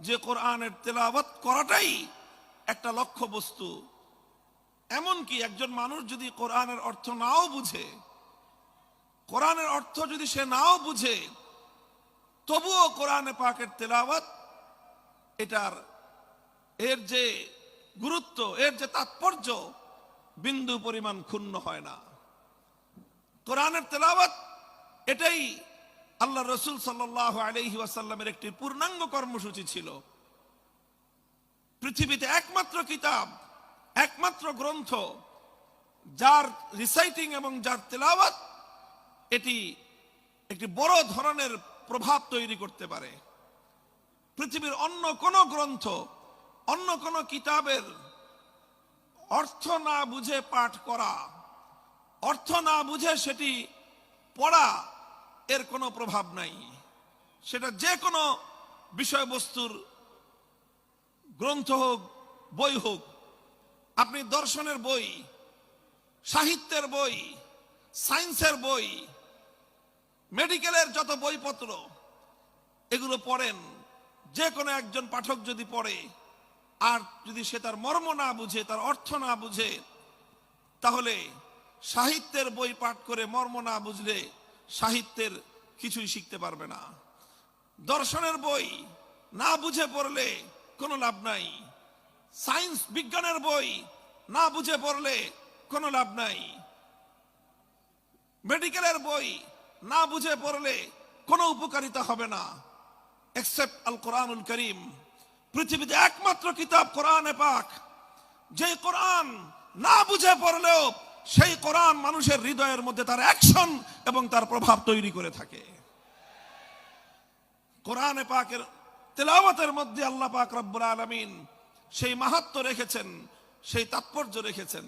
যে কোরআনের তেলাওয়াত করাটাই একটা লক্ষ্য বস্তু। এমনকি একজন মানুষ যদি কোরআনের অর্থ নাও বুঝে, কোরআনের অর্থ যদি সে নাও বুঝে, তবুও কোরআনে পাকের তেলাওয়াত এর যে গুরুত্ব, এর যে তাৎপর্য বিন্দু পরিমাণ ক্ষুণ্ণ হয় না। কোরআনের তেলাওয়াত এটাই আল্লাহ রসুল সাল্লাল্লাহু আলাইহি ওয়াসাল্লামের একটি পূর্ণাঙ্গ কর্মসূচি ছিল। পৃথিবীতে একমাত্র কিতাব, একমাত্র গ্রন্থ যার রিসাইটিং এবং যার তেলাওয়াত এটি একটি বড় ধরনের প্রভাব তৈরি করতে পারে। পৃথিবীর অন্য কোন গ্রন্থ, অন্য কোন কিতাবের অর্থ না বুঝে পাঠ করা, অর্থ না বুঝে সেটি পড়া, এর কোনো প্রভাব নাই। সেটা যে কোনো বিষয়বস্তুর গ্রন্থ হোক, বই হোক। আপনি দর্শনের বই, সাহিত্যের বই, সায়েন্সের বই, মেডিকেলের যত বইপত্র এগুলো পড়েন, যে কোনো একজন পাঠক যদি পড়ে আর যদি সে তার মর্ম না বুঝে, তার অর্থ না বুঝে, তাহলে সাহিত্যের বই পাঠ করে মর্ম না বুঝলে সাহিত্যের কিছুই শিখতে পারবে না। দর্শনের বই না বুঝে পড়লে কোনো লাভ নাই। সায়েন্স বিজ্ঞানের বই না বুঝে পড়লে কোনো লাভ নাই। মেডিকেলের বই না বুঝে পড়লে কোনো উপকারিতা হবে না, এক্সেপ্ট আল কোরআনুল করিম। পৃথিবীতে একমাত্র কিতাব কোরআনে পাক, যে কোরআন না বুঝে পড়লেও সেই কোরআন মানুষের হৃদয়ের মধ্যে তার অ্যাকশন এবং তার প্রভাব তৈরি করে থাকে। কোরআনে পাকের তেলাওয়াতের মধ্যে আল্লাহ পাক রব্বুল আলামিন সেই মাহাত্ম্য রেখেছেন, সেই তাৎপর্য রেখেছেন।